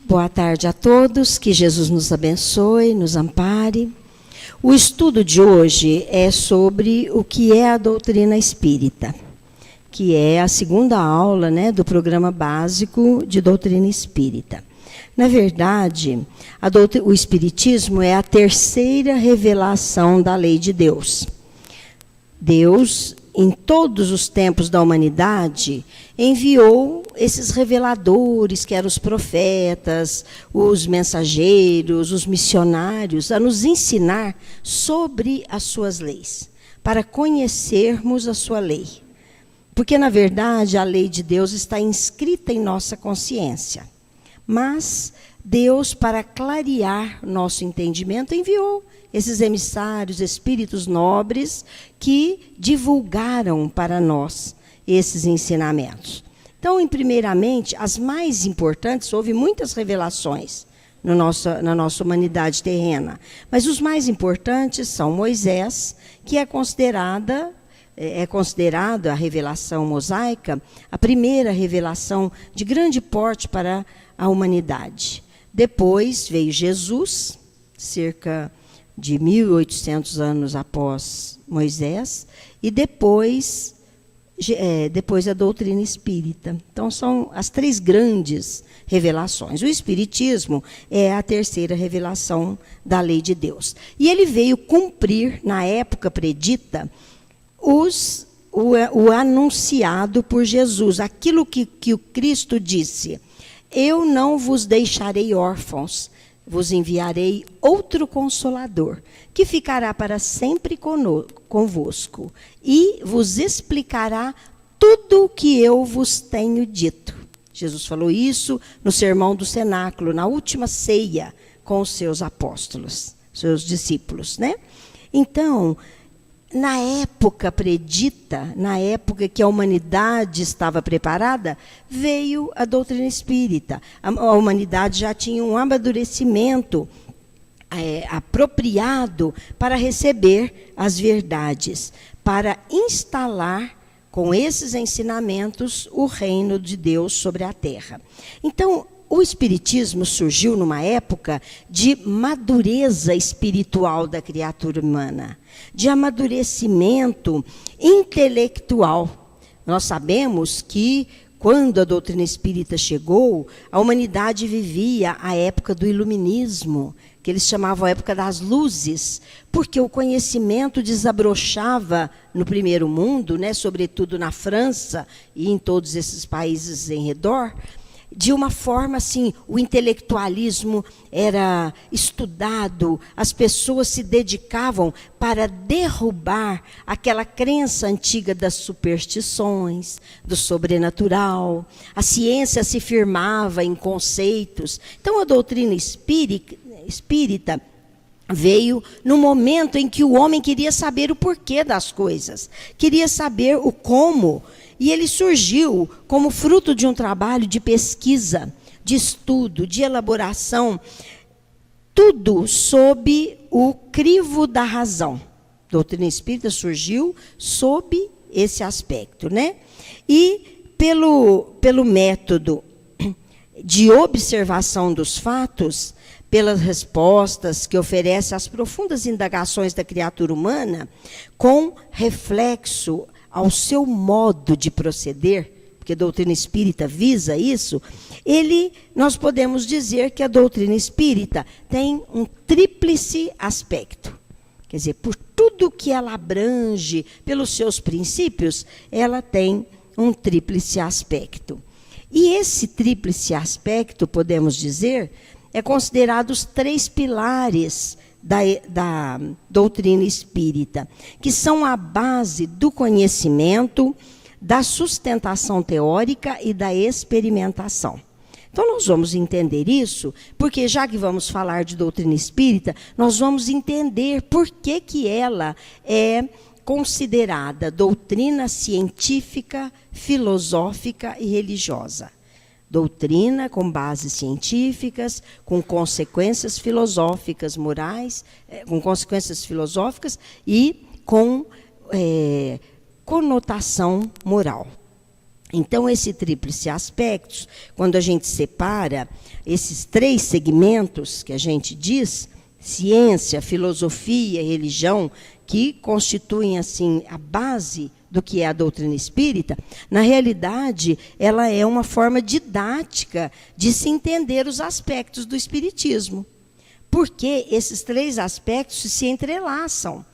Boa tarde a todos, que Jesus nos abençoe, nos ampare. O estudo de hoje é sobre o que é a doutrina espírita, que é a segunda aula, do programa básico de doutrina espírita. Na verdade, o espiritismo é a terceira revelação da lei de Deus. Deus, em todos os tempos da humanidade, enviou esses reveladores, que eram os profetas, os mensageiros, os missionários, a nos ensinar sobre as suas leis, para conhecermos a sua lei. Porque, na verdade, a lei de Deus está inscrita em nossa consciência. Mas Deus, para clarear nosso entendimento, enviou esses emissários, espíritos nobres, que divulgaram para nós esses ensinamentos. Então, primeiramente, as mais importantes, houve muitas revelações na nossa humanidade terrena, mas os mais importantes são Moisés, que é considerado a revelação mosaica, a primeira revelação de grande porte para a humanidade. Depois veio Jesus, cerca de 1.800 anos após Moisés, e depois a doutrina espírita. Então, são as três grandes revelações. O espiritismo é a terceira revelação da lei de Deus. E ele veio cumprir, na época predita, o anunciado por Jesus, aquilo que o Cristo disse: eu não vos deixarei órfãos, vos enviarei outro Consolador, que ficará para sempre convosco, e vos explicará tudo o que eu vos tenho dito. Jesus falou isso no Sermão do Cenáculo, na última ceia com os seus apóstolos, seus discípulos, Então, na época predita, na época que a humanidade estava preparada, veio a doutrina espírita. A humanidade já tinha um amadurecimento apropriado para receber as verdades, para instalar com esses ensinamentos o reino de Deus sobre a terra. Então, o espiritismo surgiu numa época de madureza espiritual da criatura humana, de amadurecimento intelectual. Nós sabemos que, quando a doutrina espírita chegou, a humanidade vivia a época do iluminismo, que eles chamavam a época das luzes, porque o conhecimento desabrochava no primeiro mundo, sobretudo na França e em todos esses países em redor. De uma forma assim, o intelectualismo era estudado, as pessoas se dedicavam para derrubar aquela crença antiga das superstições, do sobrenatural. A ciência se firmava em conceitos. Então, a doutrina espírita veio no momento em que o homem queria saber o porquê das coisas, queria saber o como. E ele surgiu como fruto de um trabalho de pesquisa, de estudo, de elaboração, tudo sob o crivo da razão. A doutrina espírita surgiu sob esse aspecto, E pelo método de observação dos fatos, pelas respostas que oferece às profundas indagações da criatura humana, com reflexo ao seu modo de proceder, porque a doutrina espírita visa isso, nós podemos dizer que a doutrina espírita tem um tríplice aspecto. Quer dizer, por tudo que ela abrange, pelos seus princípios, ela tem um tríplice aspecto. E esse tríplice aspecto, podemos dizer, é considerado os três pilares da doutrina espírita, que são a base do conhecimento, da sustentação teórica e da experimentação. Então, nós vamos entender isso, porque já que vamos falar de doutrina espírita, nós vamos entender por que ela é considerada doutrina científica, filosófica e religiosa. Doutrina com bases científicas, com consequências filosóficas, morais, com consequências filosóficas e com conotação moral. Então, esse tríplice aspectos, quando a gente separa esses 3 segmentos que a gente diz, ciência, filosofia e religião, que constituem assim a base do que é a doutrina espírita, na realidade, ela é uma forma didática de se entender os aspectos do espiritismo. Porque esses 3 aspectos se entrelaçam.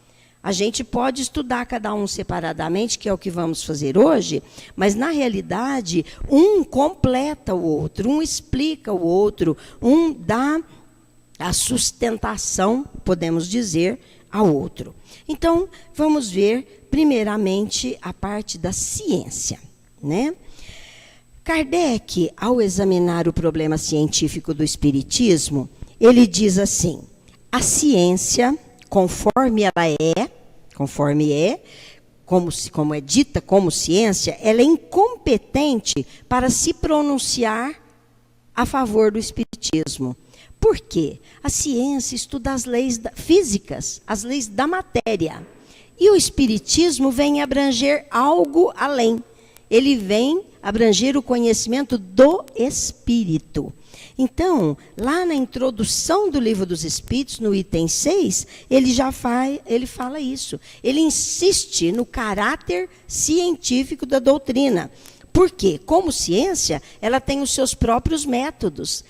A gente pode estudar cada um separadamente, que é o que vamos fazer hoje, mas, na realidade, um completa o outro, um explica o outro, um dá a sustentação, podemos dizer, ao outro. Então, vamos ver, primeiramente, a parte da ciência, né? Kardec, ao examinar o problema científico do espiritismo, ele diz assim: a ciência, conforme como é dita como ciência, ela é incompetente para se pronunciar a favor do espiritismo. Por quê? A ciência estuda as leis físicas, as leis da matéria. E o espiritismo vem abranger algo além. Ele vem abranger o conhecimento do espírito. Então, lá na introdução do Livro dos Espíritos, no item 6, ele fala isso. Ele insiste no caráter científico da doutrina. Por quê? Como ciência, ela tem os seus próprios métodos,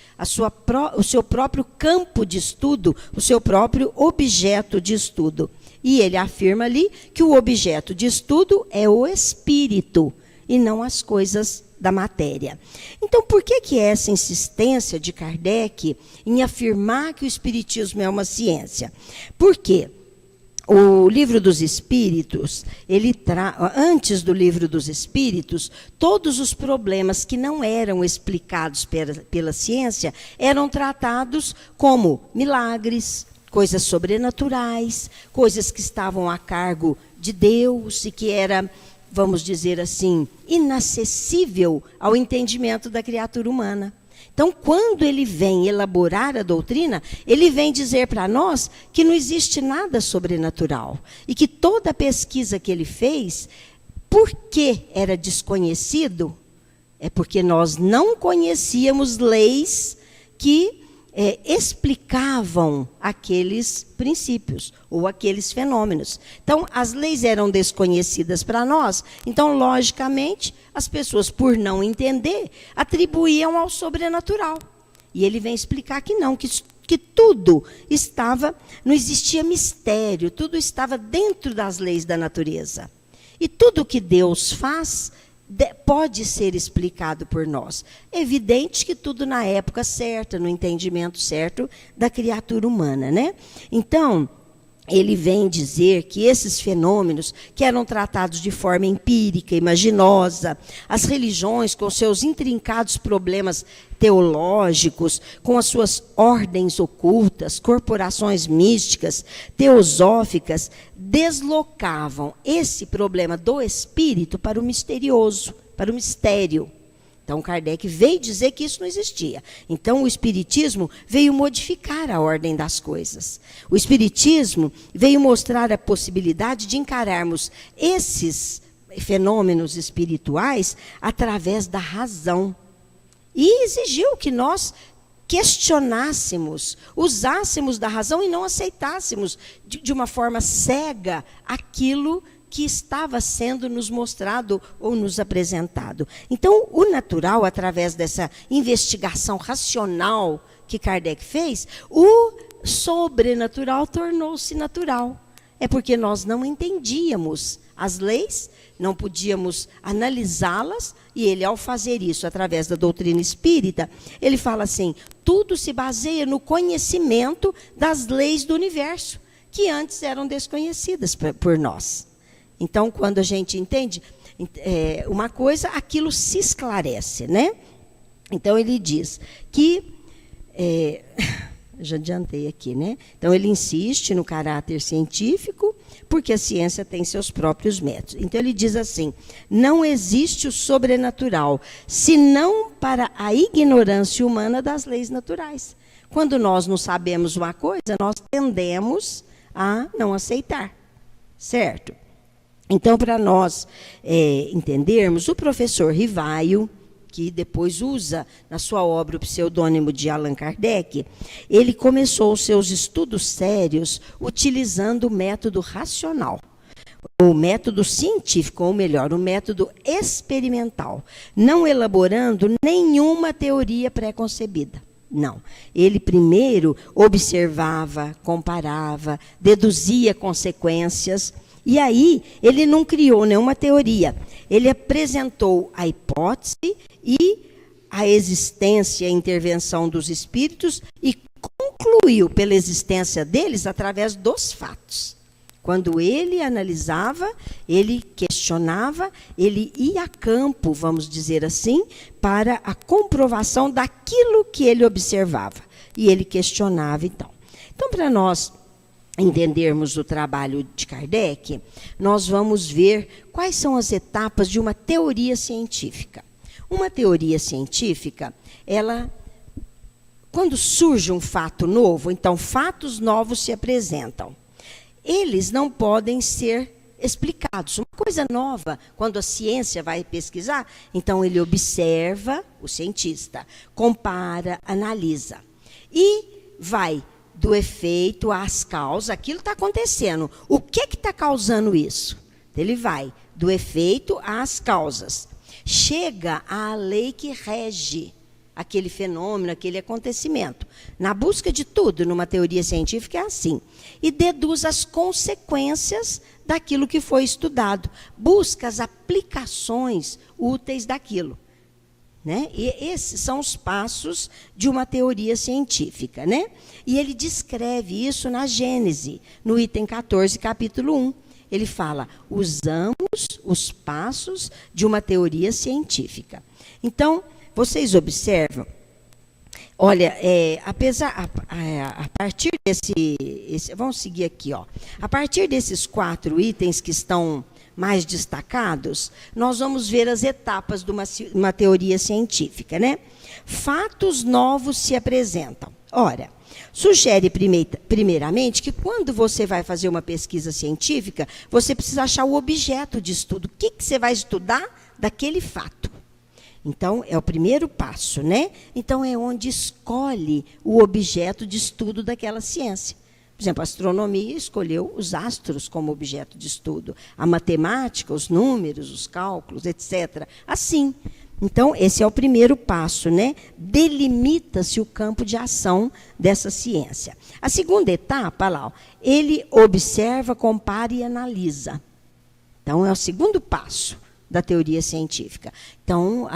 o seu próprio campo de estudo, o seu próprio objeto de estudo. E ele afirma ali que o objeto de estudo é o espírito, e não as coisas da matéria. Então, por que essa insistência de Kardec em afirmar que o espiritismo é uma ciência? Porque o Livro dos Espíritos, antes do Livro dos Espíritos, todos os problemas que não eram explicados pela ciência eram tratados como milagres, coisas sobrenaturais, coisas que estavam a cargo de Deus e que era, vamos dizer assim, inacessível ao entendimento da criatura humana. Então, quando ele vem elaborar a doutrina, ele vem dizer para nós que não existe nada sobrenatural. E que toda a pesquisa que ele fez, por que era desconhecido? É porque nós não conhecíamos leis que explicavam aqueles princípios ou aqueles fenômenos. Então, as leis eram desconhecidas para nós, então, logicamente, as pessoas, por não entender, atribuíam ao sobrenatural. E ele vem explicar que não, que tudo estava, não existia mistério, tudo estava dentro das leis da natureza. E tudo que Deus faz pode ser explicado por nós. É evidente que tudo na época certa, no entendimento certo da criatura humana, né? Então, ele vem dizer que esses fenômenos que eram tratados de forma empírica, imaginosa, as religiões com seus intrincados problemas teológicos, com as suas ordens ocultas, corporações místicas, teosóficas, deslocavam esse problema do espírito para o misterioso, para o mistério. Então, Kardec veio dizer que isso não existia. Então, o Espiritismo veio modificar a ordem das coisas. O Espiritismo veio mostrar a possibilidade de encararmos esses fenômenos espirituais através da razão. E exigiu que nós questionássemos, usássemos da razão e não aceitássemos de uma forma cega aquilo que estava sendo nos mostrado ou nos apresentado. Então, o natural, através dessa investigação racional que Kardec fez, o sobrenatural tornou-se natural. É porque nós não entendíamos as leis, não podíamos analisá-las, e ele, ao fazer isso através da doutrina espírita, ele fala assim: tudo se baseia no conhecimento das leis do universo, que antes eram desconhecidas por nós. Então, quando a gente entende uma coisa, aquilo se esclarece, né? Então, ele diz que... já adiantei aqui, né? Então, ele insiste no caráter científico, porque a ciência tem seus próprios métodos. Então, ele diz assim: não existe o sobrenatural, senão para a ignorância humana das leis naturais. Quando nós não sabemos uma coisa, nós tendemos a não aceitar, certo? Então, para nós entendermos, o professor Rivaio, que depois usa na sua obra o pseudônimo de Allan Kardec, ele começou os seus estudos sérios utilizando o método racional, o método científico, ou melhor, o método experimental, não elaborando nenhuma teoria pré-concebida. Não. Ele primeiro observava, comparava, deduzia consequências, e aí ele não criou nenhuma teoria. Ele apresentou a hipótese e a existência e a intervenção dos espíritos e concluiu pela existência deles através dos fatos. Quando ele analisava, ele questionava, ele ia a campo, vamos dizer assim, para a comprovação daquilo que ele observava. E ele questionava, então. Então, para nós entendermos o trabalho de Kardec, nós vamos ver quais são as etapas de uma teoria científica. Uma teoria científica, ela, quando surge um fato novo, então fatos novos se apresentam. Eles não podem ser explicados. Uma coisa nova, quando a ciência vai pesquisar, então ele observa, o cientista, compara, analisa. E vai do efeito às causas, aquilo está acontecendo. O que está causando isso? Ele vai do efeito às causas. Chega à lei que rege aquele fenômeno, aquele acontecimento. Na busca de tudo, numa teoria científica, é assim. E deduz as consequências daquilo que foi estudado. Busca as aplicações úteis daquilo. Né? E esses são os passos de uma teoria científica. Né? E ele descreve isso na Gênese, no item 14, capítulo 1. Ele fala, usamos os passos de uma teoria científica. Então, vocês observam, olha, a partir vamos seguir aqui, ó. A partir desses 4 itens que estão mais destacados, nós vamos ver as etapas de uma teoria científica, né? Fatos novos se apresentam. Ora, sugere primeiramente que quando você vai fazer uma pesquisa científica, você precisa achar o objeto de estudo. O que você vai estudar daquele fato? Então, é o primeiro passo, né? Então, é onde escolhe o objeto de estudo daquela ciência. Por exemplo, a astronomia escolheu os astros como objeto de estudo. A matemática, os números, os cálculos, etc. Assim. Então, esse é o primeiro passo, né? Delimita-se o campo de ação dessa ciência. A segunda etapa, lá, ele observa, compara e analisa. Então, é o segundo passo da teoria científica. Então,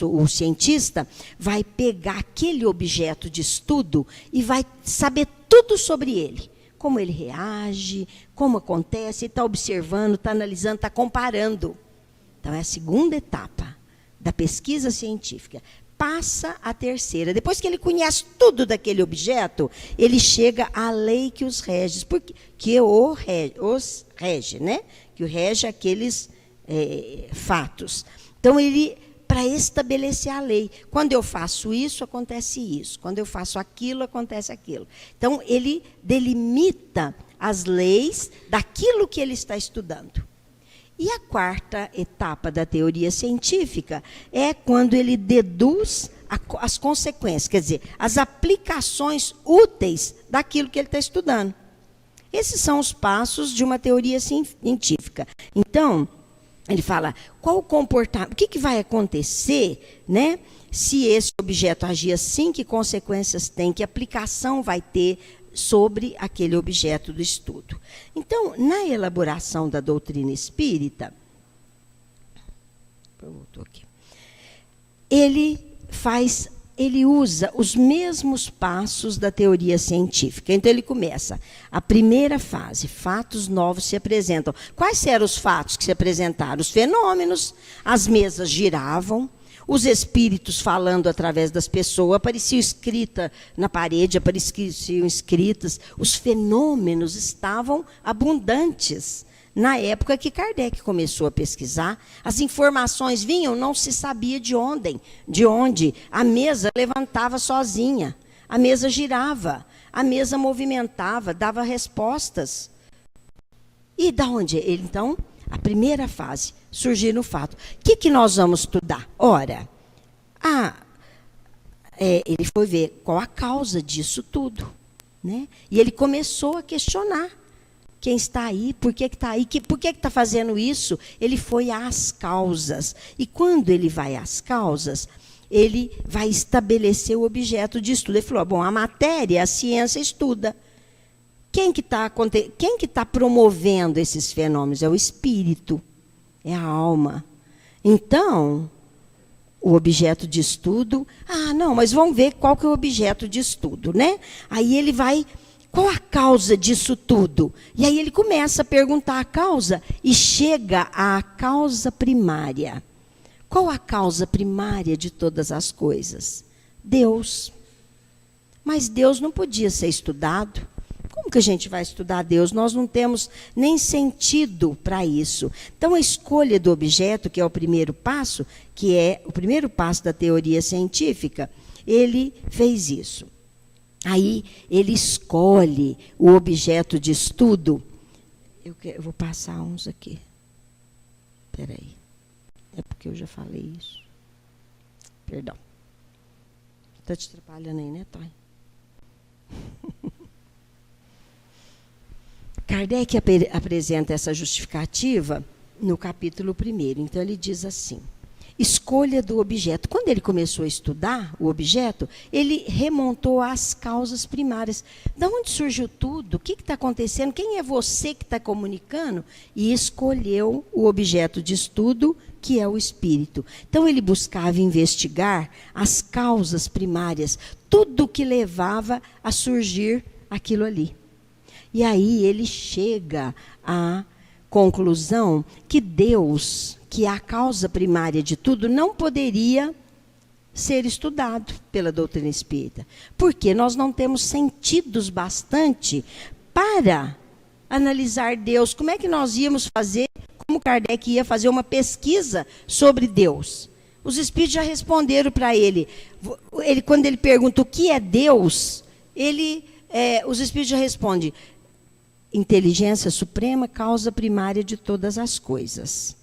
o cientista vai pegar aquele objeto de estudo e vai saber tudo sobre ele. Como ele reage, como acontece, está observando, está analisando, está comparando. Então, é a segunda etapa da pesquisa científica. Passa a terceira. Depois que ele conhece tudo daquele objeto, ele chega à lei que os rege, os rege, né? Que o rege aqueles fatos. Então, ele, para estabelecer a lei, quando eu faço isso, acontece isso. Quando eu faço aquilo, acontece aquilo. Então, ele delimita as leis daquilo que ele está estudando. E a quarta etapa da teoria científica é quando ele deduz as consequências, quer dizer, as aplicações úteis daquilo que ele está estudando. Esses são os passos de uma teoria científica. Então, ele fala, qual o comportamento, o que vai acontecer, né, se esse objeto agir assim, que consequências tem, que aplicação vai ter sobre aquele objeto do estudo. Então, na elaboração da doutrina espírita, ele usa os mesmos passos da teoria científica. Então, ele começa. A primeira fase, fatos novos se apresentam. Quais eram os fatos que se apresentaram? Os fenômenos, as mesas giravam, os espíritos falando através das pessoas, apareciam escrita na parede, apareciam escritas. Os fenômenos estavam abundantes. Na época que Kardec começou a pesquisar, as informações vinham, não se sabia de onde. A mesa levantava sozinha, a mesa girava, a mesa movimentava, dava respostas. E de onde? Então, a primeira fase, surgir no fato. O que nós vamos estudar? Ora, ele foi ver qual a causa disso tudo, né? E ele começou a questionar quem está aí, por que está aí, por que está fazendo isso. Ele foi às causas. E quando ele vai às causas, ele vai estabelecer o objeto de estudo. Ele falou, bom, a matéria, a ciência estuda. Quem que tá promovendo esses fenômenos? É o espírito, é a alma. Então, o objeto de estudo... não, mas vamos ver qual que é o objeto de estudo, né? Aí ele vai... Qual a causa disso tudo? E aí ele começa a perguntar a causa e chega à causa primária. Qual a causa primária de todas as coisas? Deus. Mas Deus não podia ser estudado. Como que a gente vai estudar Deus? Nós não temos nem sentido para isso. Então, a escolha do objeto, que é o primeiro passo, que é o primeiro passo da teoria científica, ele fez isso. Aí, ele escolhe o objeto de estudo. Eu vou passar uns aqui. Espera aí. É porque eu já falei isso. Perdão. Está te atrapalhando aí, né, Toy? Kardec apresenta essa justificativa no capítulo 1º. Então, ele diz assim, escolha do objeto. Quando ele começou a estudar o objeto, ele remontou às causas primárias. De onde surgiu tudo? O que está acontecendo? Quem é você que está comunicando? E escolheu o objeto de estudo, que é o espírito. Então, ele buscava investigar as causas primárias, tudo que levava a surgir aquilo ali. E aí ele chega à conclusão que Deus, que é a causa primária de tudo, não poderia ser estudado pela doutrina espírita. Porque nós não temos sentidos bastante para analisar Deus. Como é que nós íamos fazer, como Kardec ia fazer uma pesquisa sobre Deus? Os espíritos já responderam para ele. Quando ele pergunta o que é Deus, os espíritos já respondem: inteligência suprema, causa primária de todas as coisas.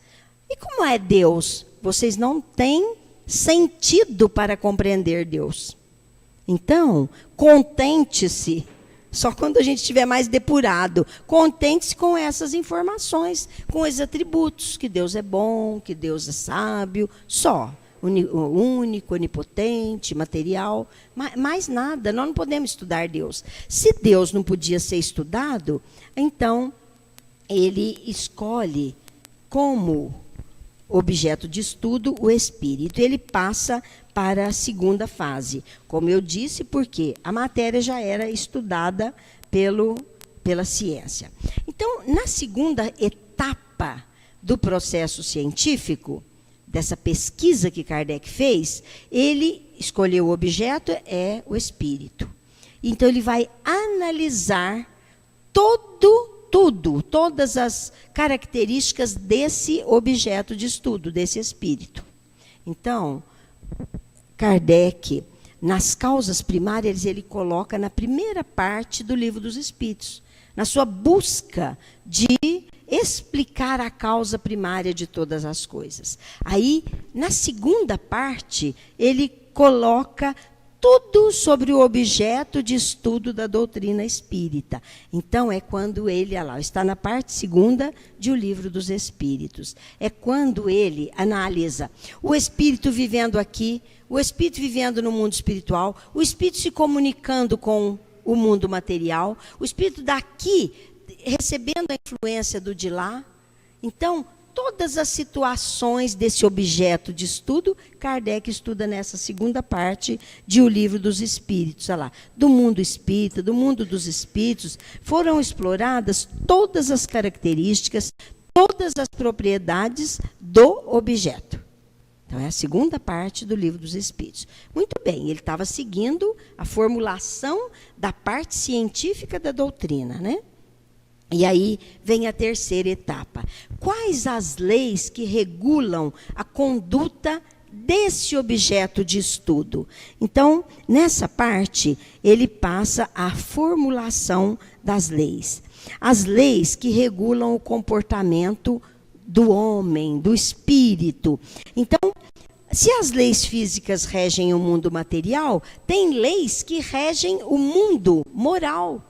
E como é Deus? Vocês não têm sentido para compreender Deus. Então, contente-se, só quando a gente estiver mais depurado, contente-se com essas informações, com esses atributos, que Deus é bom, que Deus é sábio, só. Único, onipotente, material, mais nada. Nós não podemos estudar Deus. Se Deus não podia ser estudado, então ele escolhe como objeto de estudo o espírito. Ele passa para a segunda fase, como eu disse, porque a matéria já era estudada pela ciência. Então, na segunda etapa do processo científico, dessa pesquisa que Kardec fez, ele escolheu o objeto, é o espírito. Então, ele vai analisar todas as características desse objeto de estudo, desse espírito. Então, Kardec, nas causas primárias, ele coloca na primeira parte do Livro dos Espíritos, na sua busca de explicar a causa primária de todas as coisas. Aí, na segunda parte, ele coloca tudo sobre o objeto de estudo da doutrina espírita. Então, é quando ele, está na parte segunda de O Livro dos Espíritos. É quando ele analisa o espírito vivendo aqui, o espírito vivendo no mundo espiritual, o espírito se comunicando com o mundo material, o espírito daqui recebendo a influência do de lá. Então, todas as situações desse objeto de estudo, Kardec estuda nessa segunda parte de O Livro dos Espíritos. Do mundo espírita, do mundo dos espíritos, foram exploradas todas as características, todas as propriedades do objeto. Então, é a segunda parte do Livro dos Espíritos. Muito bem, ele estava seguindo a formulação da parte científica da doutrina, né? E aí vem a terceira etapa. Quais as leis que regulam a conduta desse objeto de estudo? Então, nessa parte, ele passa a formulação das leis. As leis que regulam o comportamento do homem, do espírito. Então, se as leis físicas regem o mundo material, tem leis que regem o mundo moral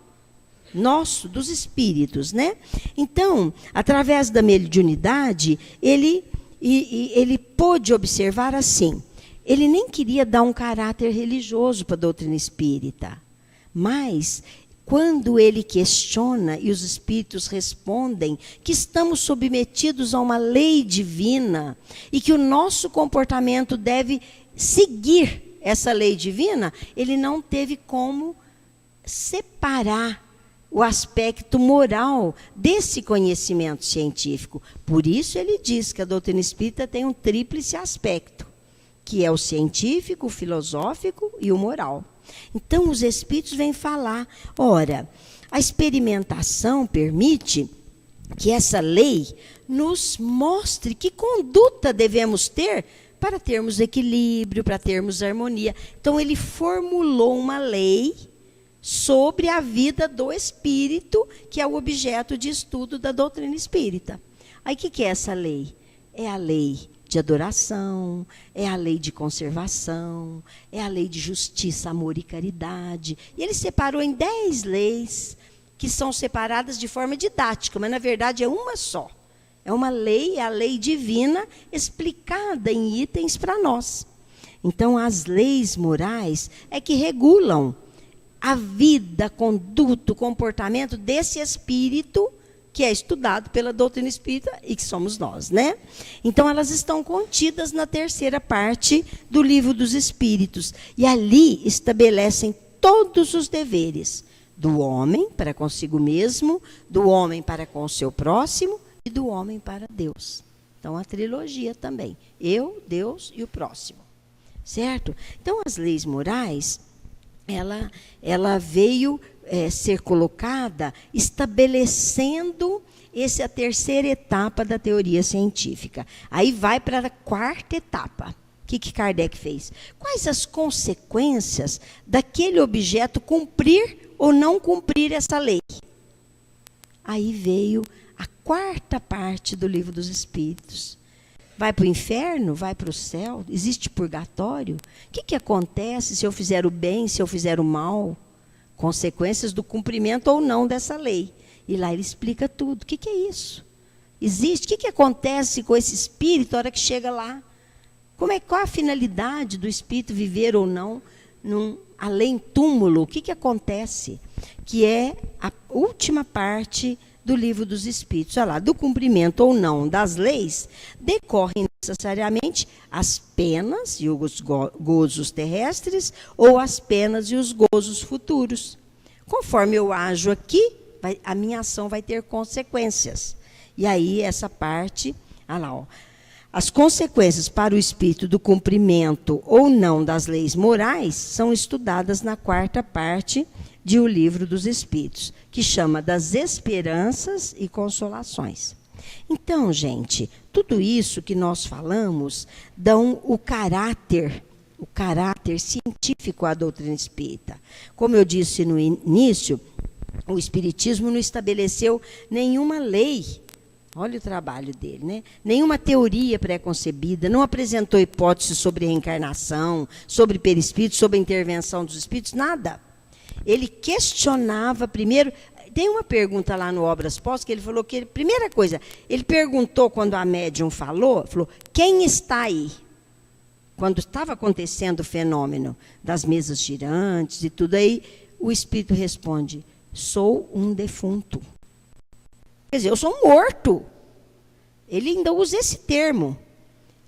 nosso, dos espíritos, né? Então, através da mediunidade, ele pôde observar assim. Ele nem queria dar um caráter religioso para a doutrina espírita, mas quando ele questiona e os espíritos respondem que estamos submetidos a uma lei divina e que o nosso comportamento deve seguir essa lei divina, ele não teve como separar o aspecto moral desse conhecimento científico. Por isso ele diz que a doutrina espírita tem um tríplice aspecto, que é o científico, o filosófico e o moral. Então, os espíritos vêm falar, ora, a experimentação permite que essa lei nos mostre que conduta devemos ter para termos equilíbrio, para termos harmonia. Então, ele formulou uma lei sobre a vida do espírito, que é o objeto de estudo da doutrina espírita. Aí, o que é essa lei? É a lei de adoração, é a lei de conservação, é a lei de justiça, amor e caridade. E ele separou em 10 leis, que são separadas de forma didática, mas na verdade é uma só. É uma lei, é a lei divina, explicada em itens para nós. Então, as leis morais é que regulam a vida, conduta, o comportamento desse espírito que é estudado pela doutrina espírita e que somos nós, né? Então, elas estão contidas na terceira parte do Livro dos Espíritos. E ali estabelecem todos os deveres do homem para consigo mesmo, do homem para com o seu próximo e do homem para Deus. Então, a trilogia também. Eu, Deus e o próximo. Certo? Então, as leis morais, ela veio ser colocada estabelecendo a terceira etapa da teoria científica. Aí vai para a quarta etapa. O que Kardec fez? Quais as consequências daquele objeto cumprir ou não cumprir essa lei? Aí veio a quarta parte do Livro dos Espíritos. Vai para o inferno? Vai para o céu? Existe purgatório? O que acontece se eu fizer o bem, se eu fizer o mal? Consequências do cumprimento ou não dessa lei. E lá ele explica tudo. O que é isso? Existe? O que acontece com esse espírito na hora que chega lá? Qual a finalidade do espírito viver ou não num além-túmulo? O que acontece? Que é a última parte do Livro dos Espíritos. Olha lá, do cumprimento ou não das leis, decorrem necessariamente as penas e os gozos terrestres ou as penas e os gozos futuros. Conforme eu ajo aqui, a minha ação vai ter consequências. E aí, essa parte, olha lá, ó, as consequências para o espírito do cumprimento ou não das leis morais são estudadas na quarta parte de O Livro dos Espíritos, que chama das esperanças e consolações. Então, gente, tudo isso que nós falamos dão o caráter científico à doutrina espírita. Como eu disse no início, o espiritismo não estabeleceu nenhuma lei. Olha o trabalho dele, né? Nenhuma teoria pré-concebida, não apresentou hipóteses sobre reencarnação, sobre perispírito, sobre a intervenção dos espíritos, nada. Ele questionava primeiro. Tem uma pergunta lá no Obras Póstumas que ele falou que, primeira coisa, ele perguntou quando a médium falou, quem está aí? Quando estava acontecendo o fenômeno das mesas girantes e tudo aí, o espírito responde, sou um defunto. Quer dizer, eu sou um morto. Ele ainda usa esse termo.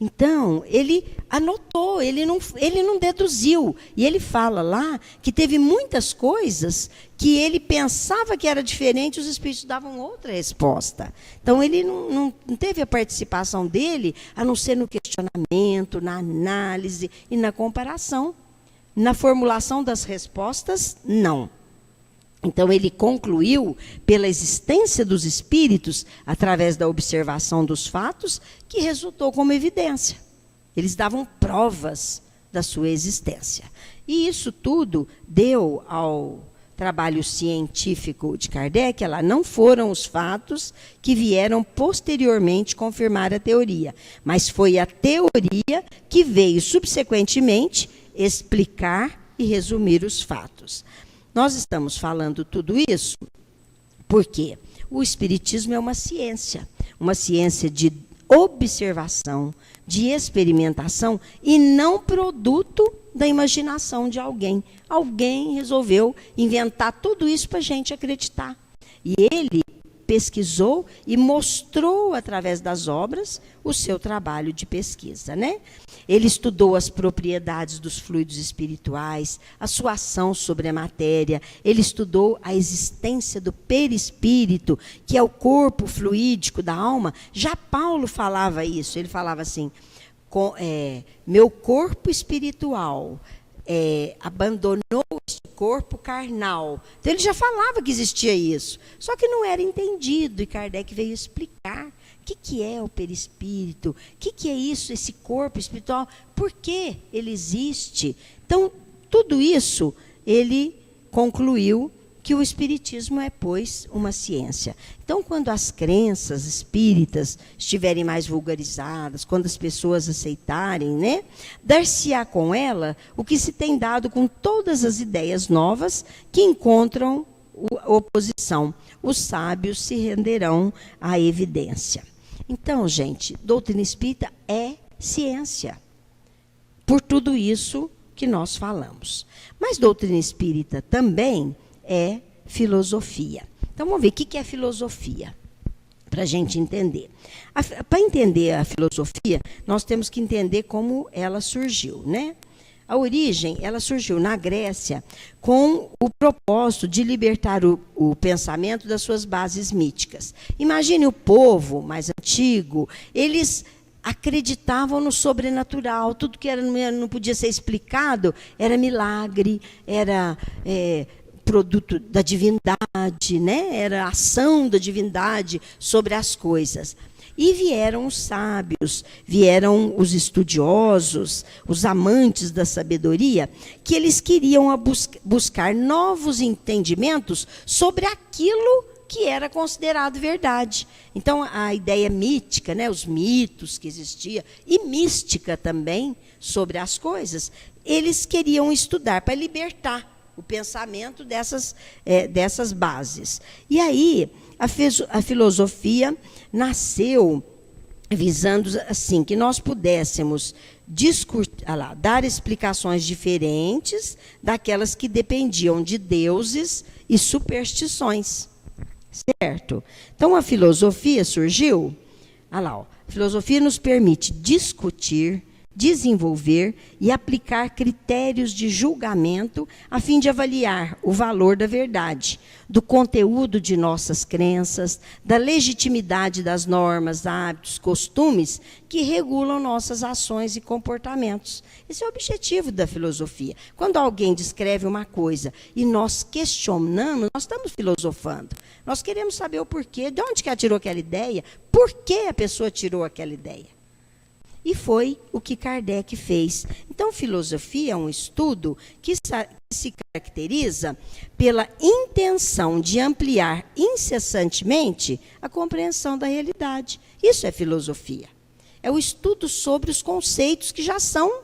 Então, ele anotou, ele não deduziu. E ele fala lá que teve muitas coisas que ele pensava que era diferente, os espíritos davam outra resposta. Então, ele não teve a participação dele, a não ser no questionamento, na análise e na comparação. Na formulação das respostas, não. Então, ele concluiu, pela existência dos espíritos, através da observação dos fatos, que resultou como evidência. Eles davam provas da sua existência. E isso tudo deu ao trabalho científico de Kardec, não foram os fatos que vieram posteriormente confirmar a teoria, mas foi a teoria que veio subsequentemente explicar e resumir os fatos. Nós estamos falando tudo isso porque o Espiritismo é uma ciência de observação, de experimentação e não produto da imaginação de alguém. Alguém resolveu inventar tudo isso para a gente acreditar. E ele pesquisou e mostrou, através das obras, o seu trabalho de pesquisa, né? Ele estudou as propriedades dos fluidos espirituais, a sua ação sobre a matéria. Ele estudou a existência do perispírito, que é o corpo fluídico da alma. Já Paulo falava isso. Ele falava assim, meu corpo espiritual abandonou este corpo carnal. Então, ele já falava que existia isso. Só que não era entendido. E Kardec veio explicar o que é o perispírito, o que é isso, esse corpo espiritual, por que ele existe. Então, tudo isso, ele concluiu que o Espiritismo é, pois, uma ciência. Então, quando as crenças espíritas estiverem mais vulgarizadas, quando as pessoas aceitarem, né, dar-se-á com ela o que se tem dado com todas as ideias novas que encontram oposição. Os sábios se renderão à evidência. Então, gente, doutrina espírita é ciência. Por tudo isso que nós falamos. Mas doutrina espírita também é filosofia. Então, vamos ver o que é filosofia, para a gente entender. Para entender a filosofia, nós temos que entender como ela surgiu, né? A origem, ela surgiu na Grécia com o propósito de libertar o pensamento das suas bases míticas. Imagine o povo mais antigo, eles acreditavam no sobrenatural, tudo que não podia ser explicado era milagre, era produto da divindade, né? Era ação da divindade sobre as coisas. E vieram os sábios, vieram os estudiosos, os amantes da sabedoria, que eles queriam buscar novos entendimentos sobre aquilo que era considerado verdade. Então, a ideia mítica, né, os mitos que existiam, e mística também sobre as coisas, eles queriam estudar para libertar o pensamento dessas bases. E aí, a filosofia nasceu visando assim que nós pudéssemos dar explicações diferentes daquelas que dependiam de deuses e superstições. Certo? Então, a filosofia surgiu. A filosofia nos permite discutir, desenvolver e aplicar critérios de julgamento a fim de avaliar o valor da verdade, do conteúdo de nossas crenças, da legitimidade das normas, hábitos, costumes que regulam nossas ações e comportamentos. Esse é o objetivo da filosofia. Quando alguém descreve uma coisa e nós questionamos, nós estamos filosofando. Nós queremos saber o porquê, de onde que ela tirou aquela ideia, por que a pessoa tirou aquela ideia. E foi o que Kardec fez. Então, filosofia é um estudo que se caracteriza pela intenção de ampliar incessantemente a compreensão da realidade. Isso é filosofia. É o estudo sobre os conceitos que já são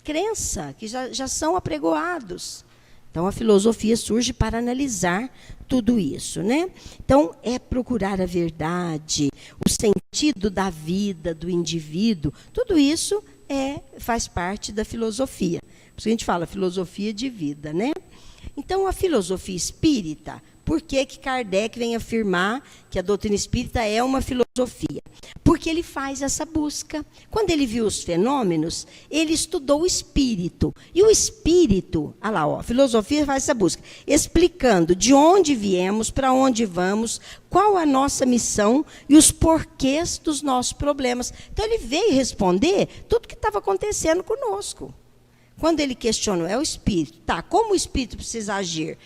crença, que já são apregoados. Então, a filosofia surge para analisar tudo isso, né? Então, é procurar a verdade, o sentido da vida do indivíduo, tudo isso faz parte da filosofia. Por isso a gente fala filosofia de vida, né? Então, a filosofia espírita, por que Kardec vem afirmar que a doutrina espírita é uma filosofia? Porque ele faz essa busca. Quando ele viu os fenômenos, ele estudou o espírito. E o espírito, a filosofia faz essa busca, explicando de onde viemos, para onde vamos, qual a nossa missão e os porquês dos nossos problemas. Então, ele veio responder tudo o que estava acontecendo conosco. Quando ele questionou, é o espírito. Tá, como o espírito precisa agir?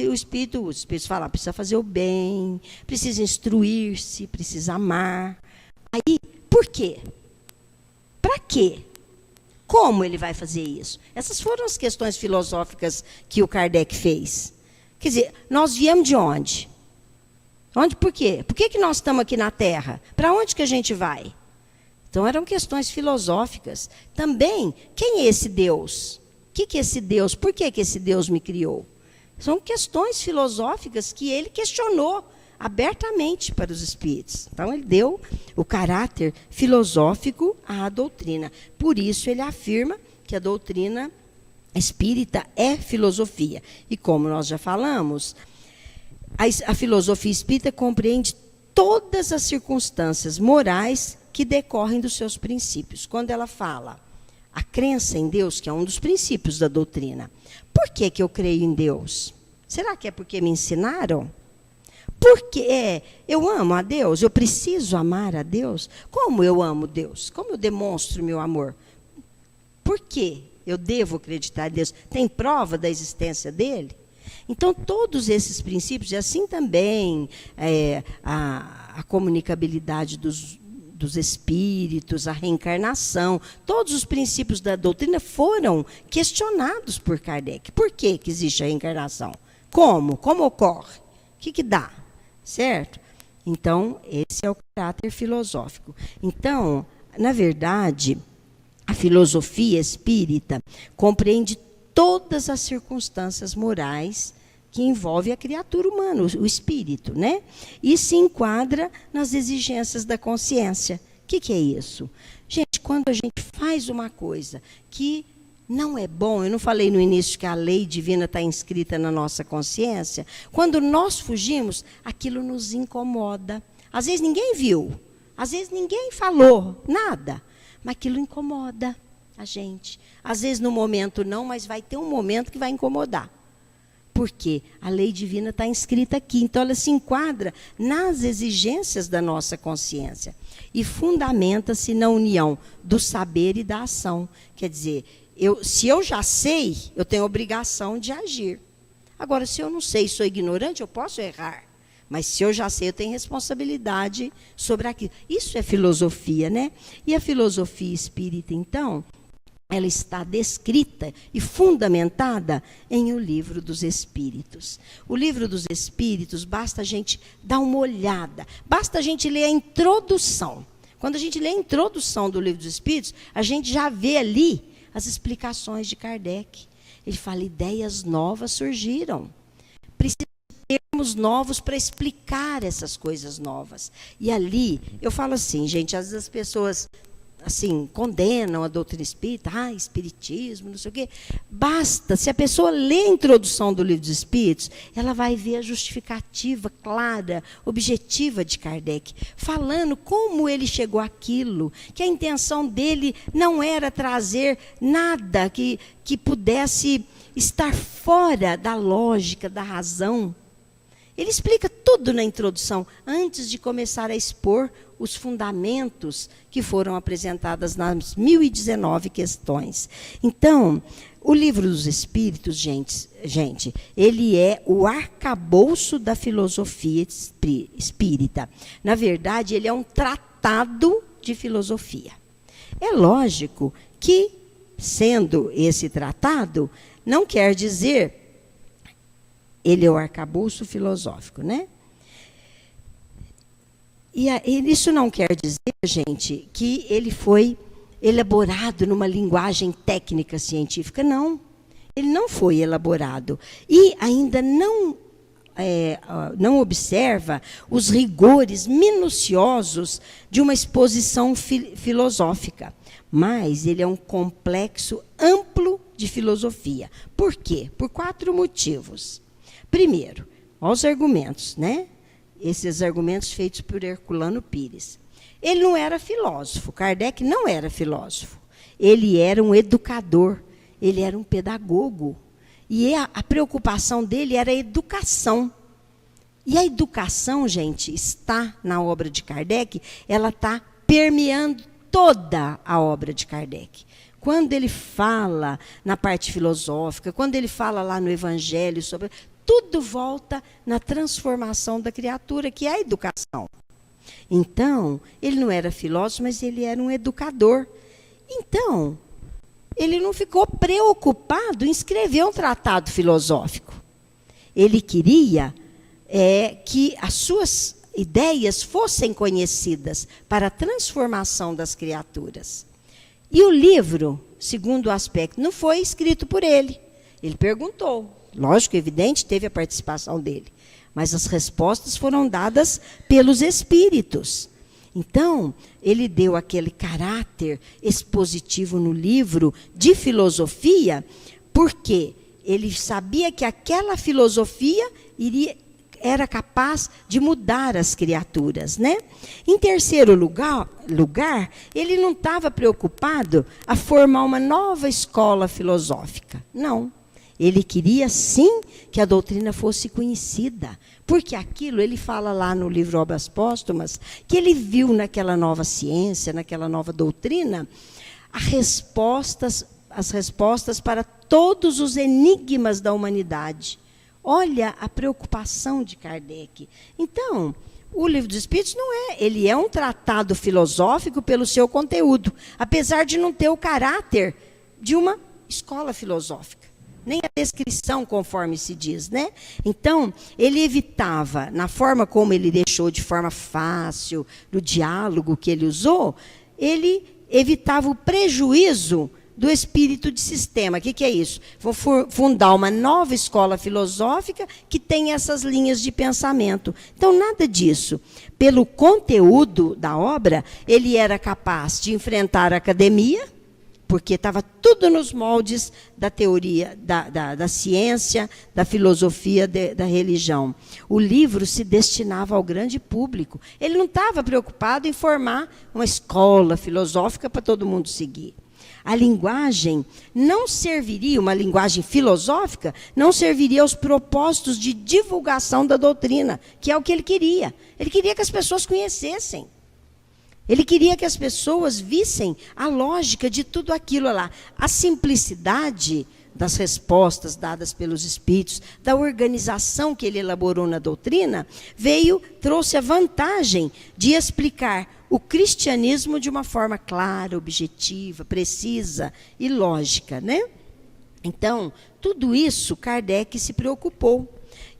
O espírito fala, precisa fazer o bem, precisa instruir-se, precisa amar. Aí, por quê? Para quê? Como ele vai fazer isso? Essas foram as questões filosóficas que o Kardec fez. Quer dizer, nós viemos de onde? Por quê? Por que nós estamos aqui na Terra? Para onde que a gente vai? Então, eram questões filosóficas. Também, quem é esse Deus? O que é esse Deus? Por que esse Deus me criou? São questões filosóficas que ele questionou abertamente para os espíritos. Então, ele deu o caráter filosófico à doutrina. Por isso, ele afirma que a doutrina espírita é filosofia. E como nós já falamos, a filosofia espírita compreende todas as circunstâncias morais que decorrem dos seus princípios. Quando ela fala a crença em Deus, que é um dos princípios da doutrina. Por que eu creio em Deus? Será que é porque me ensinaram? Porque eu amo a Deus? Eu preciso amar a Deus? Como eu amo Deus? Como eu demonstro meu amor? Por que eu devo acreditar em Deus? Tem prova da existência dele? Então, todos esses princípios, e assim também a comunicabilidade dos espíritos, a reencarnação, todos os princípios da doutrina foram questionados por Kardec. Por que existe a reencarnação? Como? Como ocorre? O que dá? Certo? Então, esse é o caráter filosófico. Então, na verdade, a filosofia espírita compreende todas as circunstâncias morais que envolve a criatura humana, o espírito, né? E se enquadra nas exigências da consciência. O que é isso? Gente, quando a gente faz uma coisa que não é bom, eu não falei no início que a lei divina está inscrita na nossa consciência, quando nós fugimos, aquilo nos incomoda. Às vezes ninguém viu, às vezes ninguém falou, nada, mas aquilo incomoda a gente. Às vezes no momento não, mas vai ter um momento que vai incomodar. Porque a lei divina está inscrita aqui. Então, ela se enquadra nas exigências da nossa consciência. E fundamenta-se na união do saber e da ação. Quer dizer, se eu já sei, eu tenho obrigação de agir. Agora, se eu não sei, sou ignorante, eu posso errar. Mas se eu já sei, eu tenho responsabilidade sobre aquilo. Isso é filosofia, né? E a filosofia espírita, então, ela está descrita e fundamentada em O Livro dos Espíritos. O Livro dos Espíritos, basta a gente dar uma olhada, basta a gente ler a introdução. Quando a gente lê a introdução do Livro dos Espíritos, a gente já vê ali as explicações de Kardec. Ele fala, ideias novas surgiram. Precisa de termos novos para explicar essas coisas novas. E ali, eu falo assim, gente, às vezes as pessoas assim, condenam a doutrina espírita, espiritismo, não sei o quê. Basta, se a pessoa lê a introdução do Livro dos Espíritos, ela vai ver a justificativa clara, objetiva de Kardec, falando como ele chegou àquilo, que a intenção dele não era trazer nada que pudesse estar fora da lógica, da razão. Ele explica tudo na introdução, antes de começar a expor os fundamentos que foram apresentados nas 1019 questões. Então, o Livro dos Espíritos, gente, ele é o arcabouço da filosofia espírita. Na verdade, ele é um tratado de filosofia. É lógico que, sendo esse tratado, não quer dizer... Ele é o arcabouço filosófico, né? E isso não quer dizer, gente, que ele foi elaborado numa linguagem técnica científica. Não. Ele não foi elaborado. E ainda não observa os rigores minuciosos de uma exposição filosófica. Mas ele é um complexo amplo de filosofia. Por quê? Por 4 motivos. Primeiro, aos argumentos, né? Esses argumentos feitos por Herculano Pires. Ele não era filósofo, Kardec não era filósofo. Ele era um educador, ele era um pedagogo. E a preocupação dele era a educação. E a educação, gente, está na obra de Kardec, ela está permeando toda a obra de Kardec. Quando ele fala na parte filosófica, quando ele fala lá no Evangelho sobre... Tudo volta na transformação da criatura, que é a educação. Então, ele não era filósofo, mas ele era um educador. Então, ele não ficou preocupado em escrever um tratado filosófico. Ele queria que as suas ideias fossem conhecidas para a transformação das criaturas. E o livro, segundo o aspecto, não foi escrito por ele. Ele perguntou. Lógico, evidente, teve a participação dele. Mas as respostas foram dadas pelos espíritos. Então, ele deu aquele caráter expositivo no livro de filosofia, porque ele sabia que aquela filosofia era capaz de mudar as criaturas, né? Em terceiro lugar, ele não estava preocupado a formar uma nova escola filosófica. Não. Ele queria, sim, que a doutrina fosse conhecida. Porque aquilo, ele fala lá no livro Obras Póstumas, que ele viu naquela nova ciência, naquela nova doutrina, as respostas para todos os enigmas da humanidade. Olha a preocupação de Kardec. Então, o Livro dos Espíritos ele é um tratado filosófico pelo seu conteúdo, apesar de não ter o caráter de uma escola filosófica, nem a descrição conforme se diz, né? Então, ele evitava, na forma como ele deixou de forma fácil, no diálogo que ele usou, ele evitava o prejuízo do espírito de sistema. O que é isso? Vou fundar uma nova escola filosófica que tem essas linhas de pensamento. Então, nada disso. Pelo conteúdo da obra, ele era capaz de enfrentar a academia, porque estava tudo nos moldes da teoria, da ciência, da filosofia, da religião. O livro se destinava ao grande público. Ele não estava preocupado em formar uma escola filosófica para todo mundo seguir. A linguagem não serviria, uma linguagem filosófica, não serviria aos propósitos de divulgação da doutrina, que é o que ele queria. Ele queria que as pessoas conhecessem. Ele queria que as pessoas vissem a lógica de tudo aquilo lá. A simplicidade das respostas dadas pelos espíritos, da organização que ele elaborou na doutrina, trouxe a vantagem de explicar o cristianismo de uma forma clara, objetiva, precisa e lógica, né? Então, tudo isso Kardec se preocupou.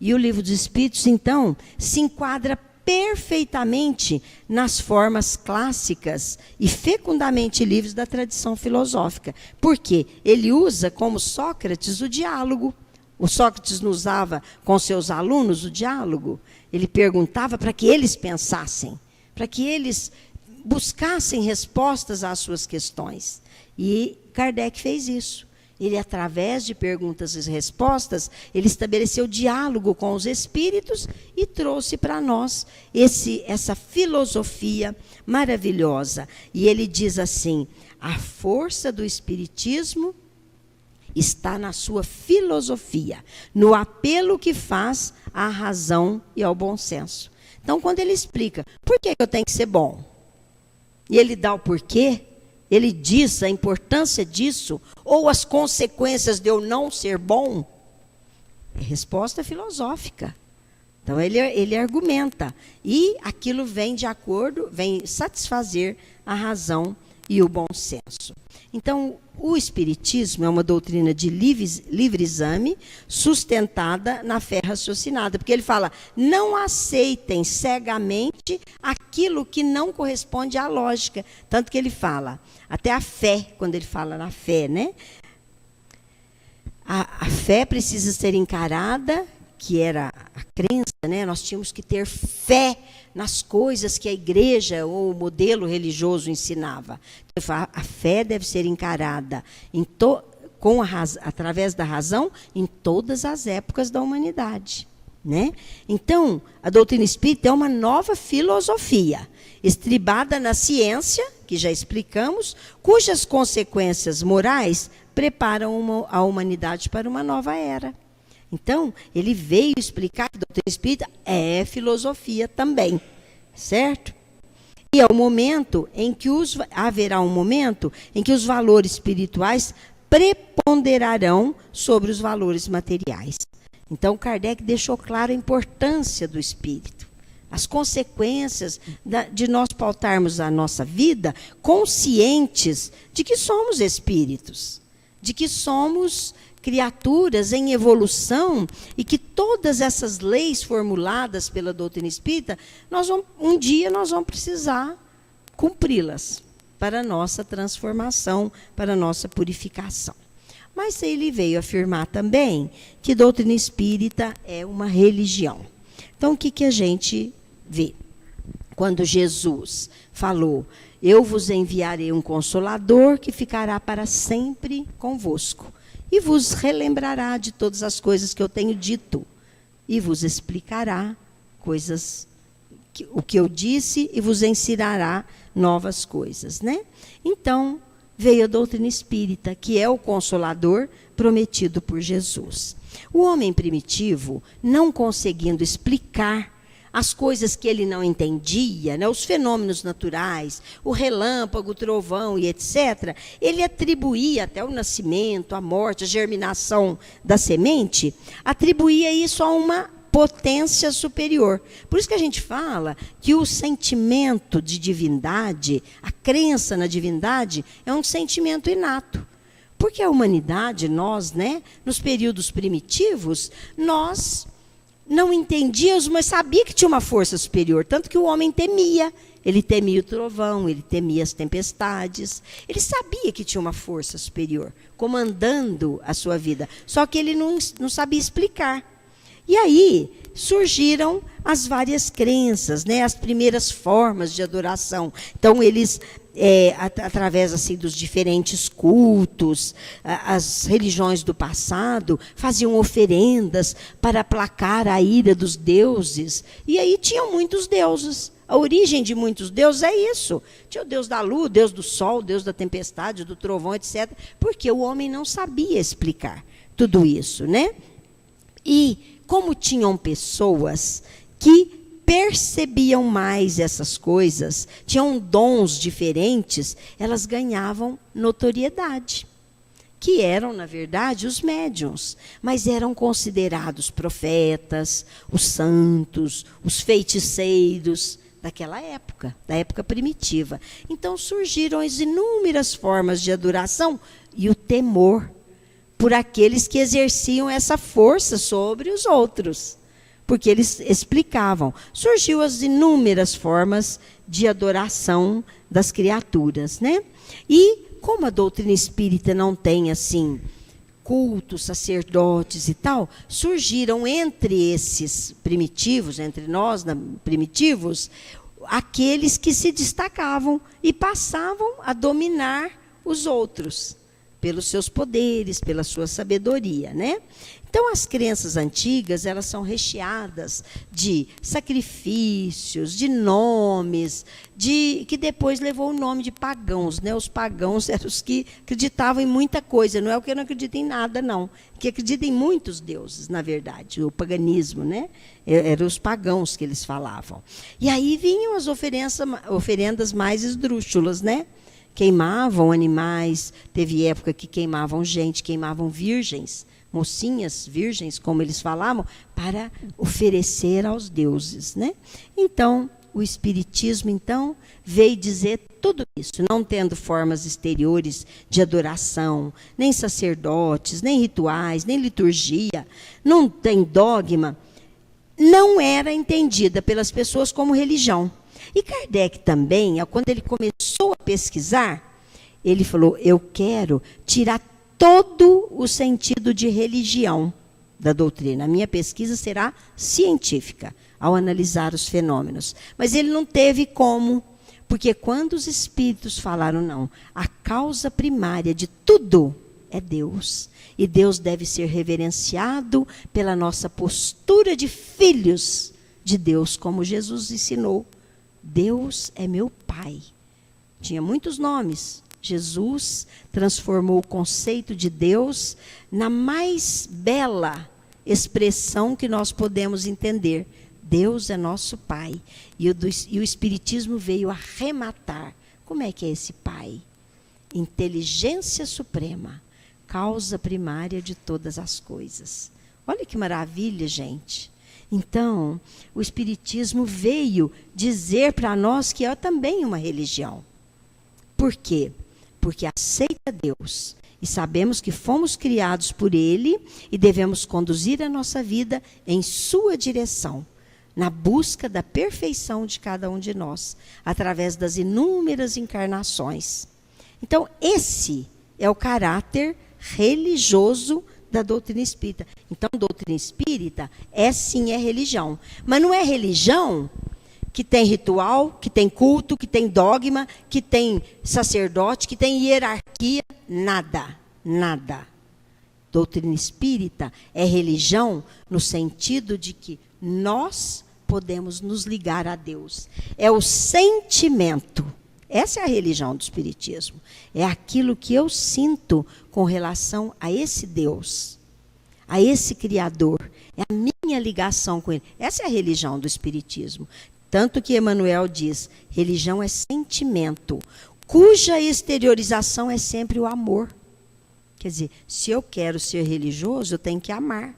E o Livro dos Espíritos, então, se enquadra perfeitamente nas formas clássicas e fecundamente livres da tradição filosófica. Porque ele usa, como Sócrates, o diálogo. O Sócrates não usava com seus alunos o diálogo. Ele perguntava para que eles pensassem, para que eles buscassem respostas às suas questões. E Kardec fez isso. Ele, através de perguntas e respostas, ele estabeleceu diálogo com os espíritos e trouxe para nós essa filosofia maravilhosa. E ele diz assim: a força do espiritismo está na sua filosofia, no apelo que faz à razão e ao bom senso. Então, quando ele explica por que eu tenho que ser bom, e ele dá o porquê, ele diz a importância disso, ou as consequências de eu não ser bom, é resposta filosófica. Então, ele argumenta. E aquilo vem de acordo, vem satisfazer a razão e o bom senso. Então, o Espiritismo é uma doutrina de livre exame, sustentada na fé raciocinada. Porque ele fala, não aceitem cegamente aquilo que não corresponde à lógica. Tanto que ele fala, até a fé, quando ele fala na fé, né? A fé precisa ser encarada, que era a crença, né? Nós tínhamos que ter fé nas coisas que a igreja ou o modelo religioso ensinava. Então, a fé deve ser encarada através da razão em todas as épocas da humanidade, né? Então, a doutrina espírita é uma nova filosofia, estribada na ciência, que já explicamos, cujas consequências morais preparam a humanidade para uma nova era. Então, ele veio explicar que a doutrina espírita é filosofia também, certo? E é o momento em que haverá um momento em que os valores espirituais preponderarão sobre os valores materiais. Então, Kardec deixou claro a importância do espírito, as consequências de nós pautarmos a nossa vida conscientes de que somos espíritos, de que somos criaturas em evolução e que todas essas leis formuladas pela doutrina espírita, um dia nós vamos precisar cumpri-las para a nossa transformação, para a nossa purificação. Mas ele veio afirmar também que doutrina espírita é uma religião. Então, o que a gente vê? Quando Jesus falou, eu vos enviarei um Consolador que ficará para sempre convosco e vos relembrará de todas as coisas que eu tenho dito e vos explicará o que eu disse e vos ensinará novas coisas, né? Então, veio a doutrina espírita, que é o Consolador prometido por Jesus. O homem primitivo, não conseguindo explicar as coisas que ele não entendia, né, os fenômenos naturais, o relâmpago, o trovão e etc., ele atribuía até o nascimento, a morte, a germinação da semente, atribuía isso a uma potência superior. Por isso que a gente fala que o sentimento de divindade, a crença na divindade, é um sentimento inato. Porque a humanidade, nós, né, nos períodos primitivos, nós não entendíamos, mas sabia que tinha uma força superior, tanto que o homem temia. Ele temia o trovão, ele temia as tempestades. Ele sabia que tinha uma força superior comandando a sua vida, só que ele não sabia explicar. E aí surgiram as várias crenças, né, as primeiras formas de adoração. Então, eles, através assim, dos diferentes cultos, as religiões do passado, faziam oferendas para aplacar a ira dos deuses. E aí tinham muitos deuses. A origem de muitos deuses é isso. Tinha o Deus da lua, o Deus do sol, o Deus da tempestade, do trovão, etc. Porque o homem não sabia explicar tudo isso, né? E como tinham pessoas que percebiam mais essas coisas, tinham dons diferentes, elas ganhavam notoriedade, que eram, na verdade, os médiuns, mas eram considerados profetas, os santos, os feiticeiros daquela época, da época primitiva. Então surgiram as inúmeras formas de adoração e o temor por aqueles que exerciam essa força sobre os outros, porque eles explicavam. Surgiu as inúmeras formas de adoração das criaturas, né? E como a doutrina espírita não tem assim cultos, sacerdotes e tal, surgiram entre esses primitivos, entre nós primitivos, aqueles que se destacavam e passavam a dominar os outros pelos seus poderes, pela sua sabedoria, né? Então, as crenças antigas, elas são recheadas de sacrifícios, de nomes, que depois levou o nome de pagãos, né? Os pagãos eram os que acreditavam em muita coisa, não é o que não acredita em nada, não. Que acredita em muitos deuses, na verdade, o paganismo, né? Eram os pagãos que eles falavam. E aí vinham as oferendas mais esdrúxulas, né? Queimavam animais, teve época que queimavam gente, queimavam virgens, mocinhas virgens, como eles falavam, para oferecer aos deuses, né? Então, o Espiritismo, então, veio dizer tudo isso, não tendo formas exteriores de adoração, nem sacerdotes, nem rituais, nem liturgia, não tem dogma, não era entendida pelas pessoas como religião. E Kardec também, quando ele começou a pesquisar, ele falou, eu quero tirar todo o sentido de religião da doutrina. A minha pesquisa será científica, ao analisar os fenômenos. Mas ele não teve como, porque quando os espíritos falaram, não, a causa primária de tudo é Deus. E Deus deve ser reverenciado pela nossa postura de filhos de Deus, como Jesus ensinou. Deus é meu Pai. Tinha muitos nomes. Jesus transformou o conceito de Deus na mais bela expressão que nós podemos entender. Deus é nosso Pai. E o Espiritismo veio arrematar. Como é que é esse Pai? Inteligência suprema, causa primária de todas as coisas. Olha que maravilha, gente. Então, o Espiritismo veio dizer para nós que é também uma religião. Por quê? Porque aceita Deus e sabemos que fomos criados por Ele e devemos conduzir a nossa vida em sua direção, na busca da perfeição de cada um de nós, através das inúmeras encarnações. Então, esse é o caráter religioso da doutrina espírita. Então, a doutrina espírita é religião. Mas não é religião que tem ritual, que tem culto, que tem dogma, que tem sacerdote, que tem hierarquia. Nada, nada. Doutrina espírita é religião no sentido de que nós podemos nos ligar a Deus. É o sentimento. Essa é a religião do espiritismo. É aquilo que eu sinto com relação a esse Deus, a esse Criador. É a minha ligação com Ele. Essa é a religião do espiritismo. Tanto que Emmanuel diz, religião é sentimento, cuja exteriorização é sempre o amor. Quer dizer, se eu quero ser religioso, eu tenho que amar.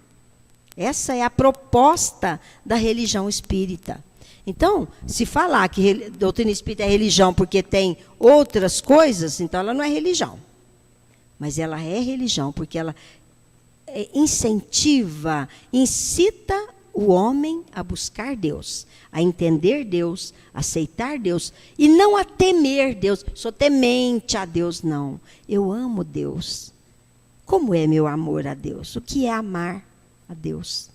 Essa é a proposta da religião espírita. Então, se falar que doutrina espírita é religião porque tem outras coisas, então ela não é religião. Mas ela é religião porque ela incentiva, incita o homem a buscar Deus, a entender Deus, a aceitar Deus, e não a temer Deus. Sou temente a Deus, não. Eu amo Deus. Como é meu amor a Deus? O que é amar a Deus?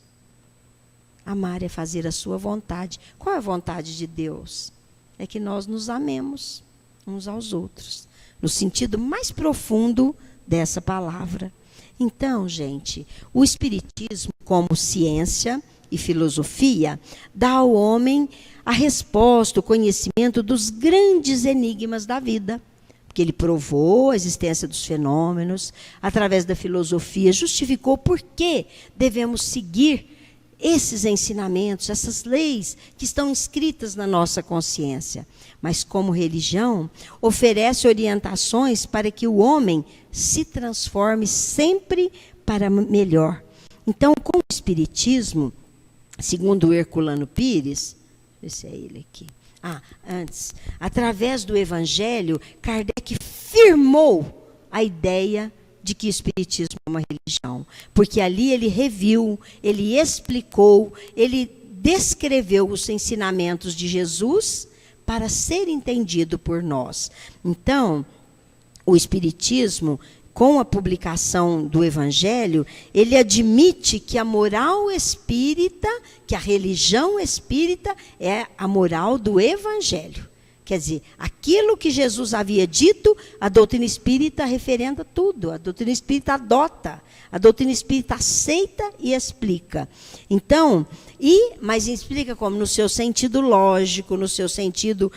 Amar é fazer a sua vontade. Qual é a vontade de Deus? É que nós nos amemos uns aos outros, no sentido mais profundo dessa palavra. Então, gente, o espiritismo como ciência e filosofia dá ao homem a resposta, o conhecimento dos grandes enigmas da vida. Porque ele provou a existência dos fenômenos, através da filosofia, justificou por que devemos seguir esses ensinamentos, essas leis que estão inscritas na nossa consciência. Mas como religião, oferece orientações para que o homem se transforme sempre para melhor. Então, com o espiritismo, segundo o Herculano Pires, esse é ele aqui. Antes, através do Evangelho, Kardec firmou a ideia de que o espiritismo é uma religião, porque ali ele reviu, ele explicou, ele descreveu os ensinamentos de Jesus para ser entendido por nós. Então, o espiritismo, com a publicação do Evangelho, ele admite que a moral espírita, que a religião espírita é a moral do Evangelho. Quer dizer, aquilo que Jesus havia dito, a doutrina espírita referenda tudo. A doutrina espírita adota, a doutrina espírita aceita e explica. Então, mas explica como? No seu sentido lógico, no seu sentido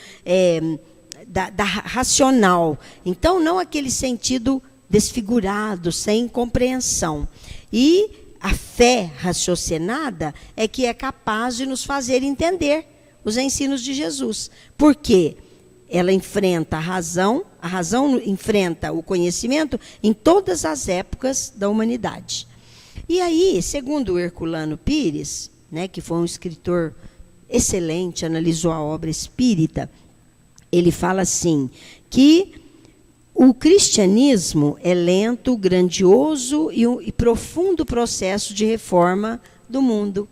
da racional. Então, não aquele sentido desfigurado, sem compreensão. E a fé raciocinada é que é capaz de nos fazer entender os ensinos de Jesus. Por quê? Ela enfrenta a razão enfrenta o conhecimento em todas as épocas da humanidade. E aí, segundo o Herculano Pires, que foi um escritor excelente, analisou a obra espírita, ele fala assim, que o cristianismo é lento, grandioso e profundo processo de reforma do mundo.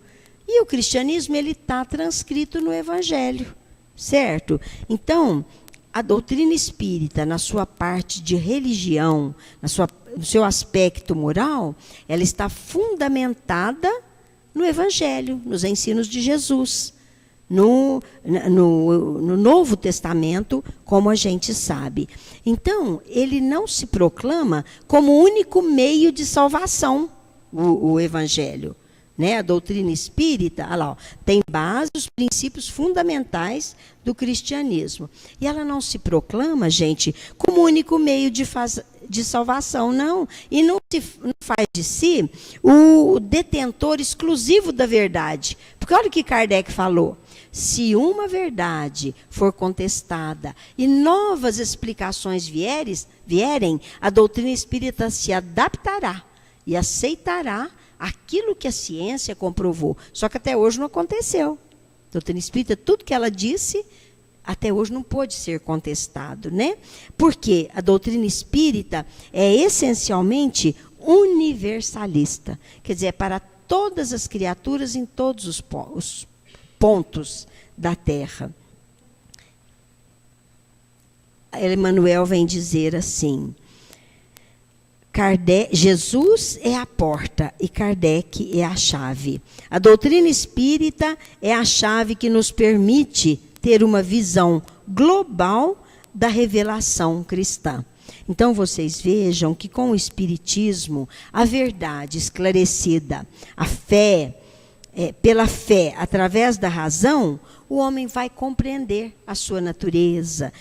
E o cristianismo está transcrito no Evangelho, certo? Então, a doutrina espírita, na sua parte de religião, no seu aspecto moral, ela está fundamentada no Evangelho, nos ensinos de Jesus. No Novo Testamento, como a gente sabe. Então, ele não se proclama como o único meio de salvação, o Evangelho. A doutrina espírita, tem base, os princípios fundamentais do cristianismo. E ela não se proclama, gente, como o único meio de salvação, não. E não faz de si o detentor exclusivo da verdade. Porque olha o que Kardec falou. Se uma verdade for contestada e novas explicações vierem, a doutrina espírita se adaptará e aceitará aquilo que a ciência comprovou. Só que até hoje não aconteceu. A doutrina espírita, tudo que ela disse, até hoje não pôde ser contestado, né? Porque a doutrina espírita é essencialmente universalista, quer dizer, é para todas as criaturas em todos os pontos da Terra. Emmanuel vem dizer assim: Jesus é a porta e Kardec é a chave. A doutrina espírita é a chave que nos permite ter uma visão global da revelação cristã. Então, vocês vejam que com o Espiritismo, a verdade esclarecida, a fé, pela fé, através da razão, o homem vai compreender a sua natureza,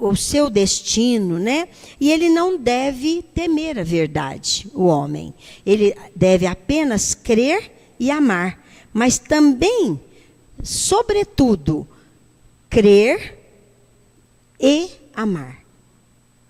o seu destino, né? E ele não deve temer a verdade, o homem. Ele deve apenas crer e amar, mas também, sobretudo, crer e amar.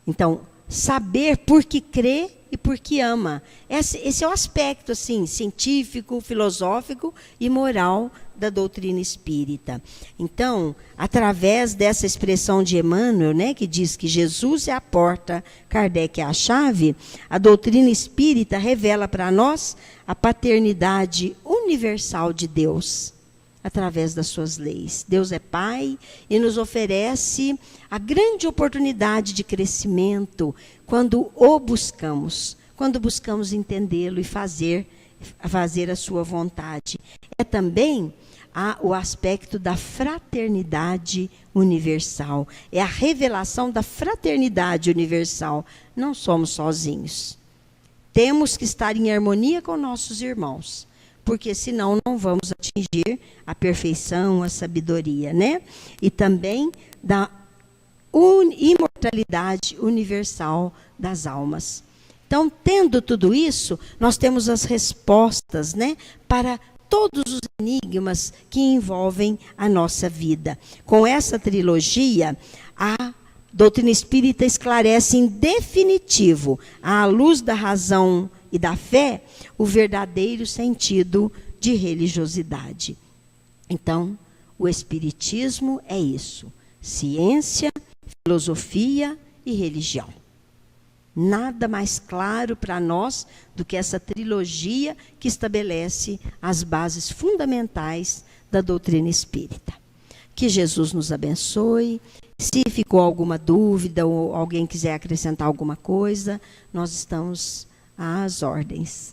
Então, saber por que crê e por que ama. Esse é o aspecto assim, científico, filosófico e moral da doutrina espírita. Então, através dessa expressão de Emmanuel, né, que diz que Jesus é a porta, Kardec é a chave, a doutrina espírita revela para nós a paternidade universal de Deus, através das suas leis. Deus é Pai e nos oferece a grande oportunidade de crescimento quando o buscamos, quando buscamos entendê-lo e fazer a sua vontade. É também o aspecto da fraternidade universal. É a revelação da fraternidade universal. Não somos sozinhos. Temos que estar em harmonia com nossos irmãos, porque senão não vamos atingir a perfeição, a sabedoria, né? E também da imortalidade universal das almas. Então, tendo tudo isso, nós temos as respostas, né, para todos os enigmas que envolvem a nossa vida. Com essa trilogia, a doutrina espírita esclarece em definitivo, à luz da razão e da fé, o verdadeiro sentido de religiosidade. Então, o espiritismo é isso: ciência, filosofia e religião. Nada mais claro para nós do que essa trilogia que estabelece as bases fundamentais da doutrina espírita. Que Jesus nos abençoe. Se ficou alguma dúvida ou alguém quiser acrescentar alguma coisa, nós estamos às ordens.